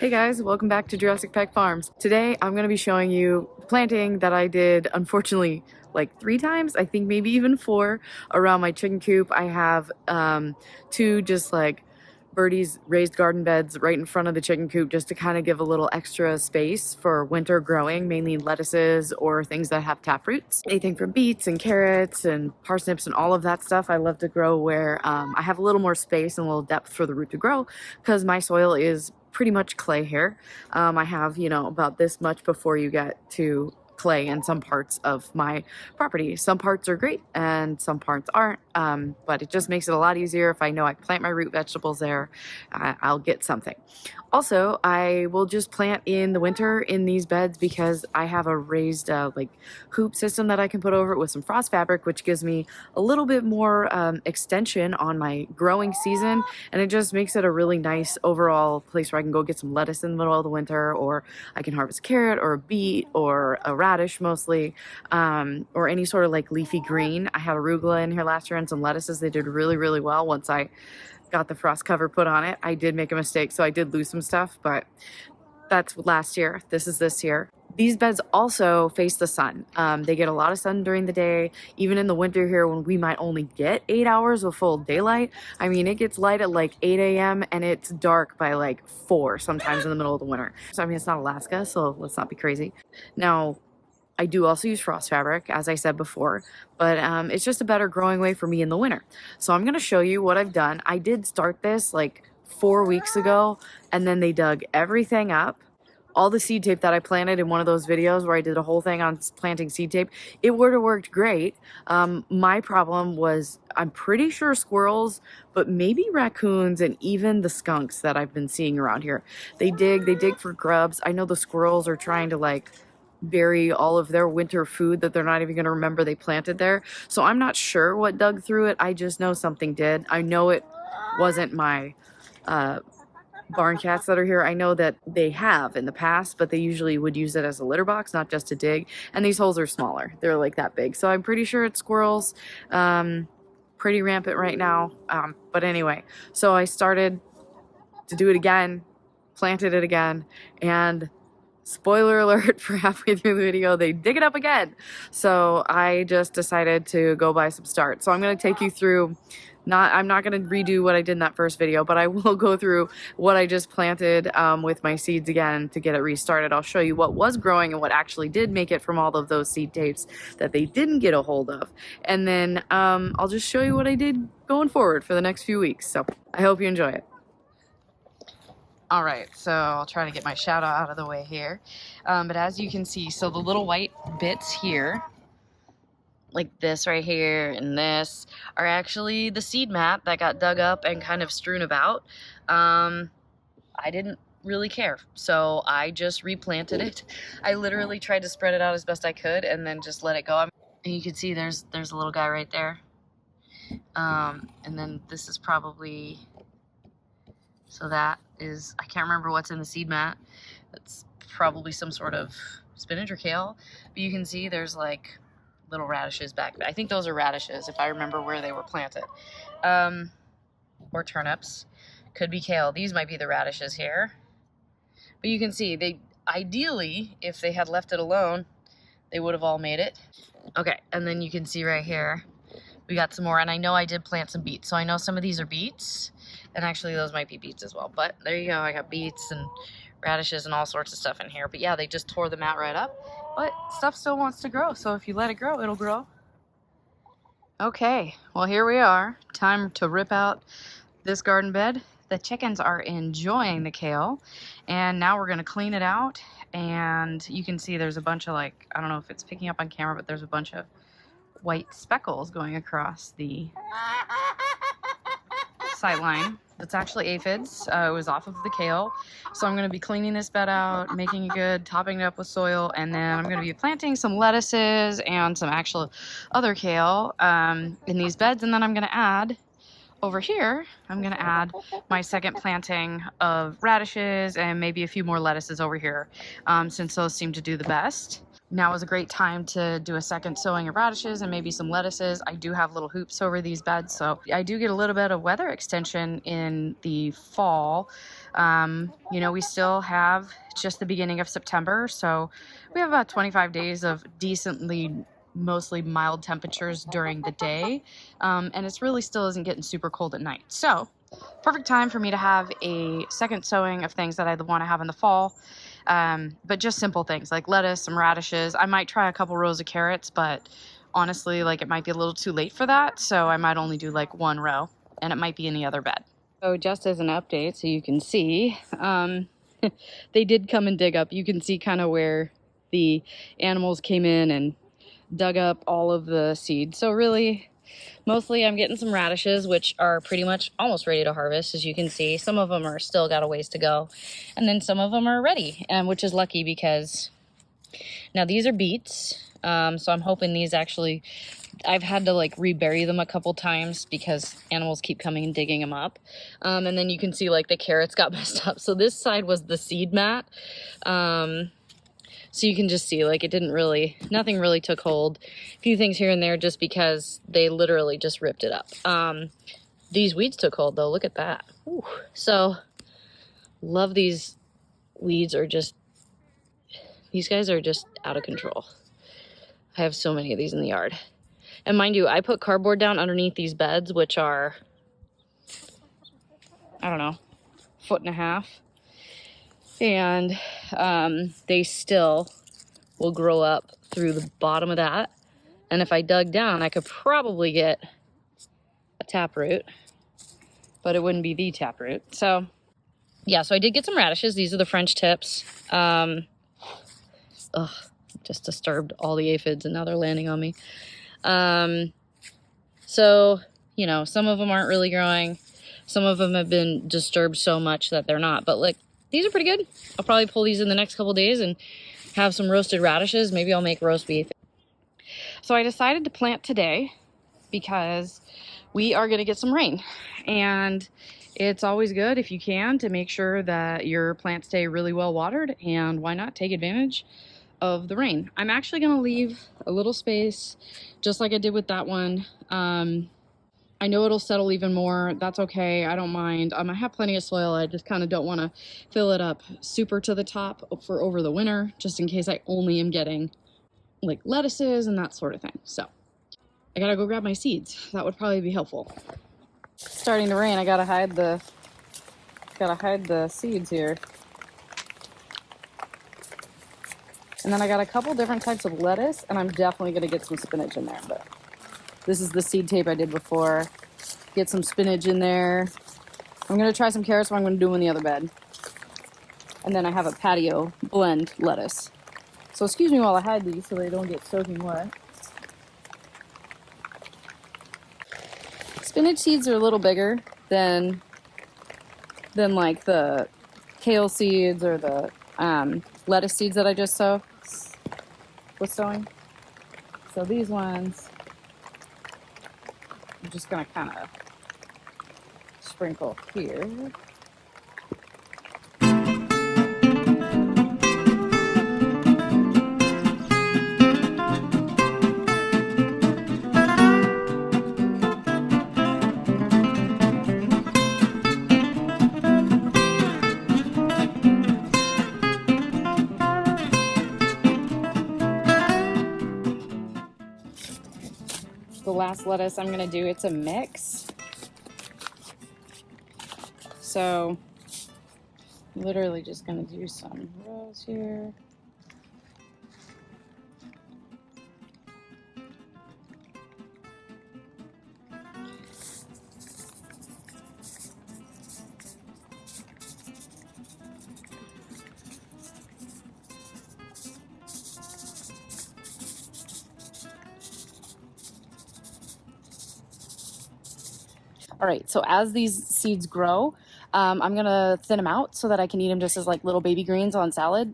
Hey guys, welcome back to Jurassic Peck Farms. Today I'm going to be showing you planting that I did unfortunately like 3 times, I think maybe even 4, around my chicken coop. I have 2 just like birdies raised garden beds right in front of the chicken coop just to kind of give a little extra space for winter growing, mainly lettuces or things that have tap roots. Anything from beets and carrots and parsnips and all of that stuff I love to grow where I have a little more space and a little depth for the root to grow because my soil is pretty much clay here. I have, about this much before you get to clay in some parts of my property. Some parts are great and some parts aren't, but it just makes it a lot easier. If I know I plant my root vegetables there, I'll get something. Also, I will just plant in the winter in these beds because I have a raised like hoop system that I can put over it with some frost fabric, which gives me a little bit more extension on my growing season, and it just makes it a really nice overall place where I can go get some lettuce in the middle of the winter, or I can harvest carrot or a beet or a radish mostly, or any sort of like leafy green. I had arugula in here last year and some lettuces. They did really, really well once I got the frost cover put on it. I did make a mistake, so I did lose some stuff, but that's last year. This is this year. These beds also face the sun. They get a lot of sun during the day, even in the winter here when we might only get 8 hours of full daylight. I mean, it gets light at like 8 a.m. and it's dark by like 4 sometimes in the middle of the winter. So I mean, it's not Alaska, so let's not be crazy. Now, I do also use frost fabric, as I said before, but it's just a better growing way for me in the winter. So I'm going to show you what I've done. I did start this like 4 weeks ago, and then they dug everything up. All the seed tape that I planted in one of those videos where I did a whole thing on planting seed tape, it would have worked great. My problem was, I'm pretty sure squirrels, but maybe raccoons and even the skunks that I've been seeing around here. They dig for grubs. I know the squirrels are trying to like bury all of their winter food that they're not even going to remember they planted there. So I'm not sure what dug through it. I just know something did. I know it wasn't my barn cats that are here. I know that they have in the past, but they usually would use it as a litter box, not just to dig. And these holes are smaller. They're like that big. So I'm pretty sure it's squirrels. Pretty rampant right now. But anyway, so I started to do it again, planted it again, and spoiler alert for halfway through the video, they dig it up again. So I just decided to go buy some starts. So I'm going to take you through, I'm not going to redo what I did in that first video, but I will go through what I just planted with my seeds again to get it restarted. I'll show you what was growing and what actually did make it from all of those seed tapes that they didn't get a hold of. And then I'll just show you what I did going forward for the next few weeks. So I hope you enjoy it. All right, so I'll try to get my shout out of the way here. But as you can see, so the little white bits here, like this right here and this, are actually the seed mat that got dug up and kind of strewn about. I didn't really care, so I just replanted it. I literally tried to spread it out as best I could and then just let it go. And you can see there's a little guy right there. And then this is probably... So that is, I can't remember what's in the seed mat. That's probably some sort of spinach or kale. But you can see there's like little radishes back there. I think those are radishes if I remember where they were planted. Or turnips. Could be kale. These might be the radishes here. But you can see, they ideally, if they had left it alone, they would have all made it. Okay, and then you can see right here, we got some more. And I know I did plant some beets. So I know some of these are beets. And actually those might be beets as well, but there you go. I got beets and radishes and all sorts of stuff in here. But yeah, they just tore the mat right up, but stuff still wants to grow. So if you let it grow, it'll grow. Okay, well, here we are. Time to rip out this garden bed. The chickens are enjoying the kale, and now we're gonna clean it out. And you can see there's a bunch of, like, I don't know if it's picking up on camera, but there's a bunch of white speckles going across the sight line. It's actually aphids. It was off of the kale. So I'm going to be cleaning this bed out, making it good, topping it up with soil, and then I'm going to be planting some lettuces and some actual other kale in these beds. And then I'm going to add over here, I'm going to add my second planting of radishes and maybe a few more lettuces over here, since those seem to do the best. Now is a great time to do a second sowing of radishes and maybe some lettuces. I do have little hoops over these beds, so I do get a little bit of weather extension in the fall. You know, we still have just the beginning of September, so we have about 25 days of decently mostly mild temperatures during the day, and it's really still isn't getting super cold at night. So perfect time for me to have a second sowing of things that I want to have in the fall. But just simple things like lettuce, some radishes. I might try a couple rows of carrots, but honestly, like it might be a little too late for that. So I might only do like one row, and it might be in the other bed. So just as an update, so you can see, they did come and dig up. You can see kind of where the animals came in and dug up all of the seeds. So really, mostly I'm getting some radishes, which are pretty much almost ready to harvest. As you can see, some of them are still got a ways to go. And then some of them are ready, which is lucky because now these are beets. So I'm hoping these actually, I've had to like rebury them a couple times because animals keep coming and digging them up. And then you can see like the carrots got messed up. So this side was the seed mat. So you can just see like it didn't really, nothing really took hold. A few things here and there just because they literally just ripped it up. These weeds took hold though, look at that. Ooh. So love these weeds are just, these guys are just out of control. I have so many of these in the yard. And mind you, I put cardboard down underneath these beds, which are, I don't know, 1.5 feet. And they still will grow up through the bottom of that. And if I dug down, I could probably get a taproot, but it wouldn't be the taproot. So yeah, so I did get some radishes. These are the French tips. Just disturbed all the aphids and now they're landing on me. So, you know, some of them aren't really growing. Some of them have been disturbed so much that they're not, but like, these are pretty good. I'll probably pull these in the next couple days and have some roasted radishes. Maybe I'll make roast beef. So I decided to plant today because we are going to get some rain. And it's always good if you can to make sure that your plants stay really well watered, and why not take advantage of the rain. I'm actually going to leave a little space just like I did with that one. I know it'll settle even more. That's okay. I don't mind. I have plenty of soil. I just kind of don't want to fill it up super to the top for over the winter, just in case I only am getting like lettuces and that sort of thing. So I gotta go grab my seeds. That would probably be helpful. It's starting to rain. I gotta hide the seeds here. And then I got a couple different types of lettuce, and I'm definitely gonna get some spinach in there, but this is the seed tape I did before. Get some spinach in there. I'm gonna try some carrots, what I'm gonna do in the other bed. And then I have a patio blend lettuce. So excuse me while I hide these so they don't get soaking wet. Spinach seeds are a little bigger than like the kale seeds or the lettuce seeds that I just was sowing. So these ones, I'm just gonna kind of sprinkle here. The last lettuce I'm gonna do, it's a mix. So literally just gonna do some rows here. All right, so as these seeds grow, I'm gonna thin them out so that I can eat them just as like little baby greens on salad.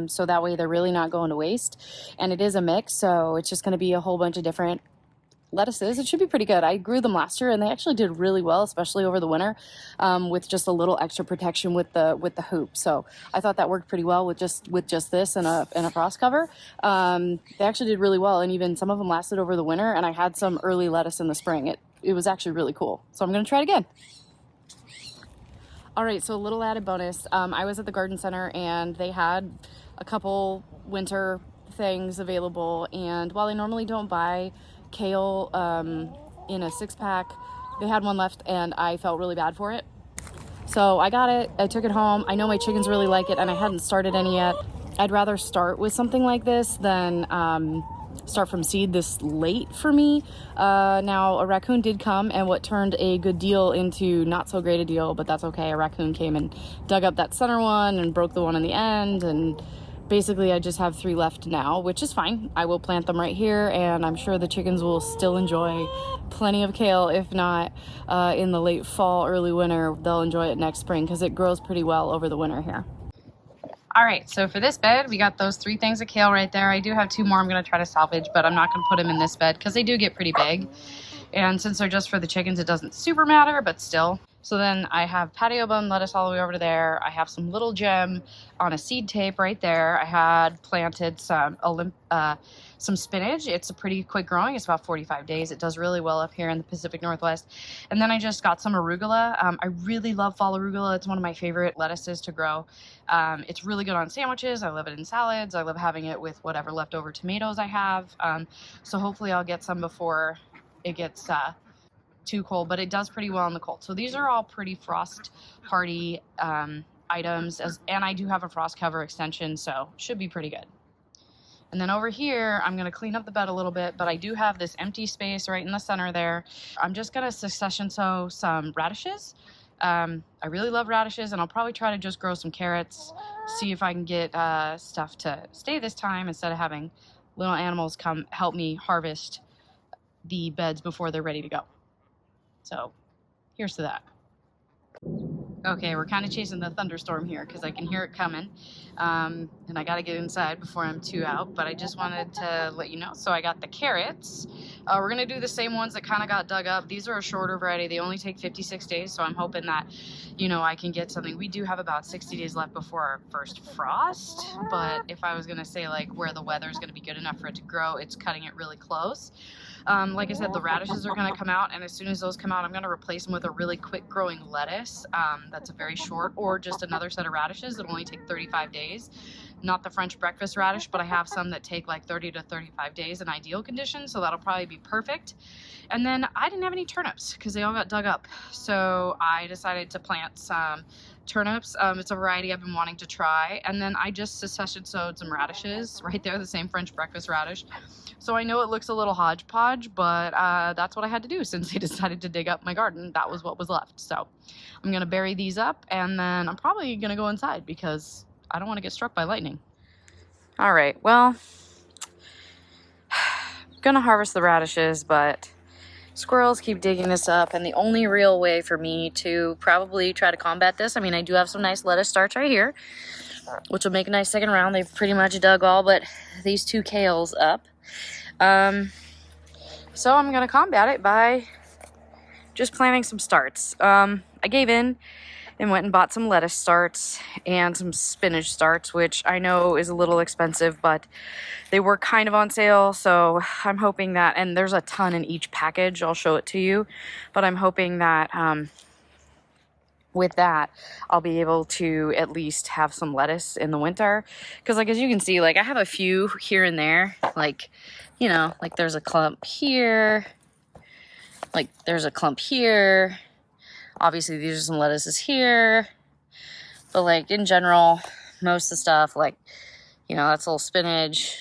So that way they're really not going to waste. And it is a mix, so it's just gonna be a whole bunch of different lettuces. It should be pretty good. I grew them last year and they actually did really well, especially over the winter, with just a little extra protection with the hoop. So I thought that worked pretty well with just this and a frost cover. They actually did really well, and even some of them lasted over the winter, and I had some early lettuce in the spring. It was actually really cool. So I'm gonna try it again. All right, so a little added bonus. I was at the garden center and they had a couple winter things available, and while I normally don't buy kale in a 6-pack, they had one left and I felt really bad for it. So I got it, I took it home. I know my chickens really like it and I hadn't started any yet. I'd rather start with something like this than start from seed this late for me. Now a raccoon did come, and what turned a good deal into not so great a deal, but that's okay. A raccoon came and dug up that center one and broke the one in the end, and basically I just have 3 left now, which is fine. I will plant them right here, and I'm sure the chickens will still enjoy plenty of kale. If not in the late fall, early winter, they'll enjoy it next spring because it grows pretty well over the winter here. All right, so for this bed, we got those 3 things of kale right there. I do have 2 more I'm gonna try to salvage, but I'm not gonna put them in this bed because they do get pretty big. And since they're just for the chickens, it doesn't super matter, but still. So then I have patio bun lettuce all the way over to there. I have some little gem on a seed tape right there. I had planted some spinach. It's a pretty quick growing. It's about 45 days. It does really well up here in the Pacific Northwest. And then I just got some arugula. I really love fall arugula. It's one of my favorite lettuces to grow. It's really good on sandwiches. I love it in salads. I love having it with whatever leftover tomatoes I have. So hopefully I'll get some before it gets too cold, but it does pretty well in the cold. So these are all pretty frost hardy items, and I do have a frost cover extension, so should be pretty good. And then over here, I'm gonna clean up the bed a little bit, but I do have this empty space right in the center there. I'm just gonna succession sow some radishes. I really love radishes, and I'll probably try to just grow some carrots, see if I can get stuff to stay this time instead of having little animals come help me harvest the beds before they're ready to go. So here's to that. Okay, we're kind of chasing the thunderstorm here because I can hear it coming, and I got to get inside before I'm too out, but I just wanted to let you know. So I got the carrots. We're going to do the same ones that kind of got dug up. These are a shorter variety. They only take 56 days, so I'm hoping that, you know, I can get something. We do have about 60 days left before our first frost, but if I was going to say like where the weather is going to be good enough for it to grow, it's cutting it really close. Like I said, the radishes are going to come out, and as soon as those come out, I'm going to replace them with a really quick growing lettuce that's a very short, or just another set of radishes that only take 35 days. Not the French breakfast radish, but I have some that take like 30 to 35 days in ideal conditions, so that'll probably be perfect. And then I didn't have any turnips because they all got dug up, so I decided to plant some turnips. It's a variety I've been wanting to try, and then I just succession sowed some radishes right there, the same French breakfast radish. So I know it looks a little hodgepodge, but that's what I had to do since they decided to dig up my garden. That was what was left. So I'm gonna bury these up, and then I'm probably gonna go inside because I don't want to get struck by lightning. All right, well, I'm gonna harvest the radishes, but squirrels keep digging this up, and the only real way for me to probably try to combat this, I mean, I do have some nice lettuce starts right here, which will make a nice second round. They've pretty much dug all but these 2 kales up. So I'm gonna combat it by just planting some starts. I gave in and went and bought some lettuce starts and some spinach starts, which I know is a little expensive, but they were kind of on sale, so I'm hoping that, and there's a ton in each package, I'll show it to you, but I'm hoping that with that I'll be able to at least have some lettuce in the winter, because like as you can see, like I have a few here and there, like, you know, like there's a clump here, like there's a clump here. Obviously these are some lettuces here, but like in general, most of the stuff, like, you know, that's a little spinach,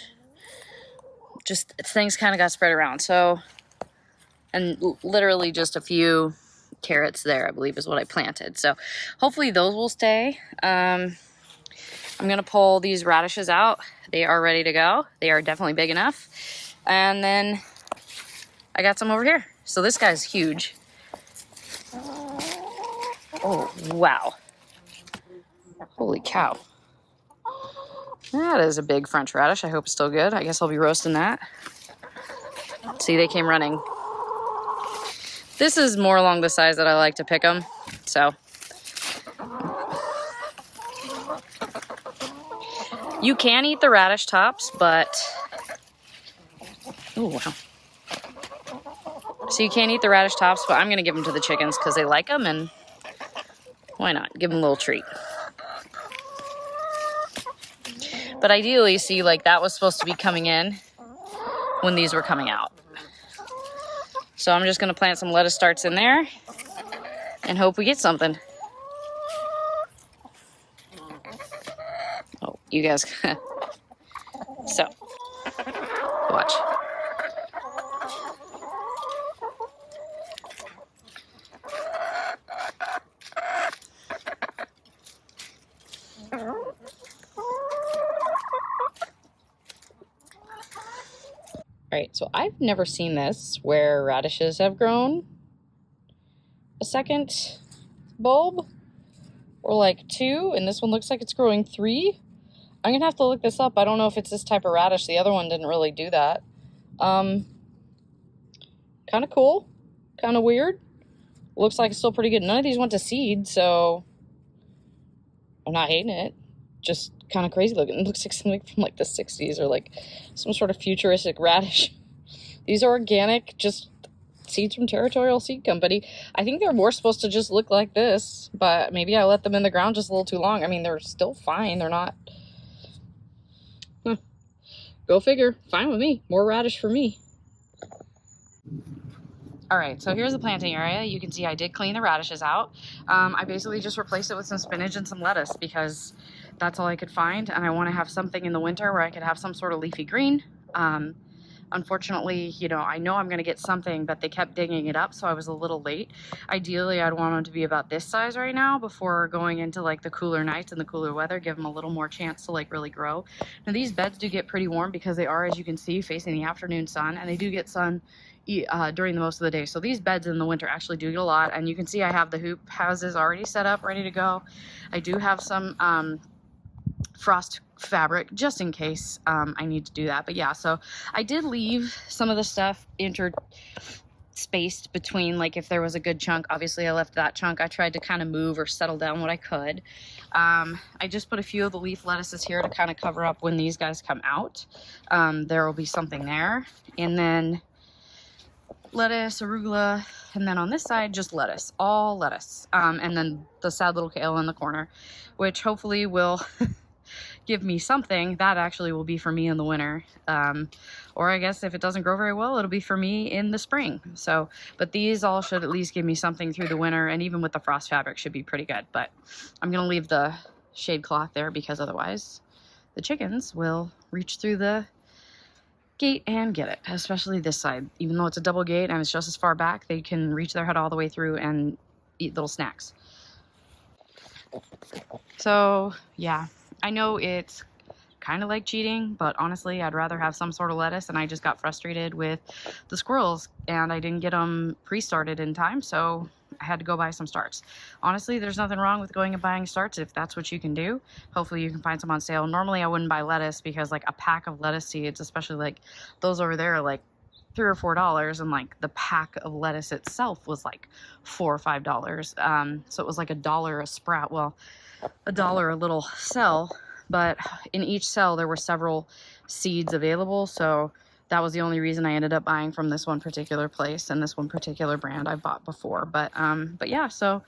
just things kind of got spread around. So, and literally just a few carrots there, I believe is what I planted. So hopefully those will stay. I'm gonna pull these radishes out. They are ready to go. They are definitely big enough. And then I got some over here. So this guy's huge. Oh, wow. Holy cow. That is a big French radish. I hope it's still good. I guess I'll be roasting that. See, they came running This is more along the size that I like to pick them, so. You can eat the radish tops, but, oh wow. So you can't eat the radish tops, but I'm gonna give them to the chickens because they like them, and why not? Give them a little treat. But ideally, see, like that was supposed to be coming in when these were coming out. So I'm just gonna plant some lettuce starts in there and hope we get something. Oh, you guys, so watch. All right, so I've never seen this where radishes have grown a second bulb, or like two, and this one looks like it's growing three. I'm gonna have to look this up. I don't know if it's this type of radish. The other one didn't really do that. Kind of cool, kind of weird. Looks like it's still pretty good. None of these went to seed, so I'm not hating it. Just kind of crazy looking. It looks like something from like the 60s or like some sort of futuristic radish. These are organic, just seeds from Territorial Seed Company. I think they're more supposed to just look like this, but maybe I let them in the ground just a little too long. I mean, they're still fine. They're not... Go figure. Fine with me. More radish for me. All right, so here's the planting area. You can see I did clean the radishes out. I basically just replaced it with some spinach and some lettuce because that's all I could find, and I want to have something in the winter where I could have some sort of leafy green. Unfortunately, you know I'm going to get something, but they kept digging it up, so I was a little late. Ideally, I'd want them to be about this size right now before going into like the cooler nights and the cooler weather, give them a little more chance to like really grow. Now these beds do get pretty warm because they are, as you can see, facing the afternoon sun, and they do get sun during the most of the day. So these beds in the winter actually do get a lot, and you can see I have the hoop houses already set up, ready to go. I do have some frost fabric just in case I need to do that. But yeah, so I did leave some of the stuff spaced between, like if there was a good chunk, obviously I left that chunk. I tried to kind of move or settle down what I could. I just put a few of the leaf lettuces here to kind of cover up when these guys come out. There will be something there, and then lettuce, arugula, and then on this side just lettuce, all lettuce, and then the sad little kale in the corner, which hopefully will give me something. That actually will be for me in the winter, or I guess if it doesn't grow very well, it'll be for me in the spring. So, but these all should at least give me something through the winter, and even with the frost fabric should be pretty good. But I'm gonna leave the shade cloth there because otherwise the chickens will reach through the gate and get it, especially this side. Even though it's a double gate and it's just as far back, they can reach their head all the way through and eat little snacks. So yeah, I know it's kind of like cheating, but honestly I'd rather have some sort of lettuce, and I just got frustrated with the squirrels and I didn't get them pre-started in time, so I had to go buy some starts. Honestly, there's nothing wrong with going and buying starts if that's what you can do. Hopefully you can find some on sale. Normally I wouldn't buy lettuce because like a pack of lettuce seeds, especially like those over there, are like $3 or $4, and like the pack of lettuce itself was like $4 or $5. So it was like $1 a sprout. Well, $1 a little cell, but in each cell there were several seeds available, so that was the only reason I ended up buying from this one particular place and this one particular brand I've bought before. But yeah, so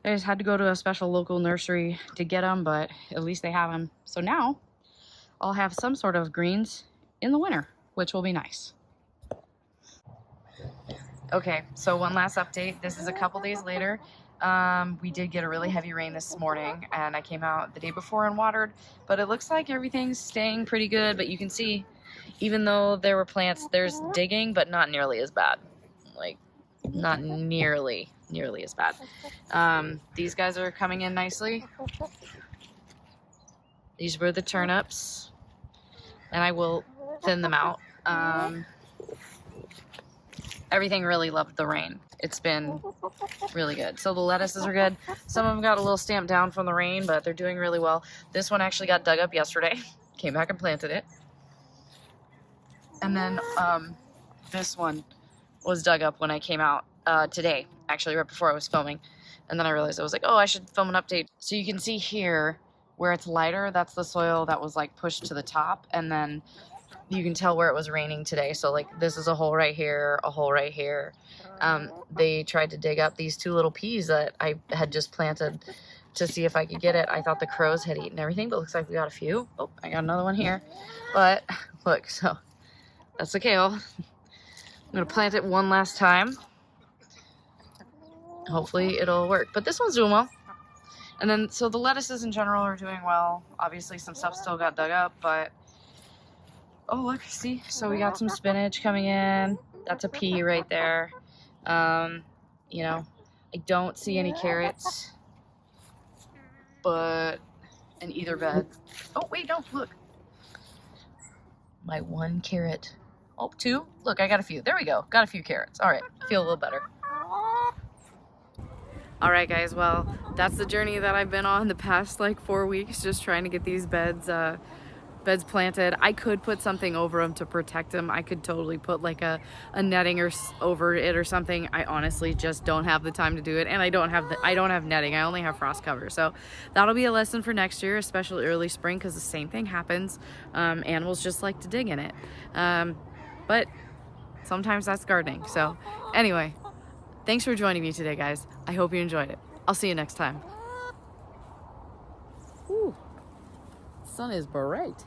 I just had to go to a special local nursery to get them, but at least they have them. So now I'll have some sort of greens in the winter, which will be nice. Okay, so one last update. This is a couple days later. We did get a really heavy rain this morning, and I came out the day before and watered, but it looks like everything's staying pretty good. But you can see, even though there were plants, there's digging, but not nearly as bad. Like, not nearly as bad. These guys are coming in nicely. These were the turnips, and I will thin them out. Everything really loved the rain. It's been really good. So the lettuces are good. Some of them got a little stamped down from the rain, but they're doing really well. This one actually got dug up yesterday. Came back and planted it. And then this one was dug up when I came out today, actually, right before I was filming. And then I realized I was like, oh, I should film an update. So you can see here where it's lighter, that's the soil that was like pushed to the top. And then you can tell where it was raining today. So like this is a hole right here, a hole right here. They tried to dig up these 2 little peas that I had just planted to see if I could get it. I thought the crows had eaten everything, but looks like we got a few. Oh, I got another one here. But look, so that's the kale. I'm gonna plant it one last time. Hopefully it'll work, but this one's doing well. And then, so the lettuces in general are doing well. Obviously some stuff still got dug up, but oh look, see? So we got some spinach coming in. That's a pea right there. You know, I don't see any carrots, but in either bed. Oh wait, no, look. My 1 carrot. Oh, 2. Look, I got a few. There we go. Got a few carrots. All right, feel a little better. All right, guys, well, that's the journey that I've been on the past like 4 weeks, just trying to get these beds planted. I could put something over them to protect them. I could totally put like a netting or over it or something. I honestly just don't have the time to do it, and I don't have netting. I only have frost cover. So that'll be a lesson for next year, especially early spring, because the same thing happens. Animals just like to dig in it. But sometimes that's gardening. So anyway, thanks for joining me today, guys. I hope you enjoyed it. I'll see you next time. Ooh, sun is bright.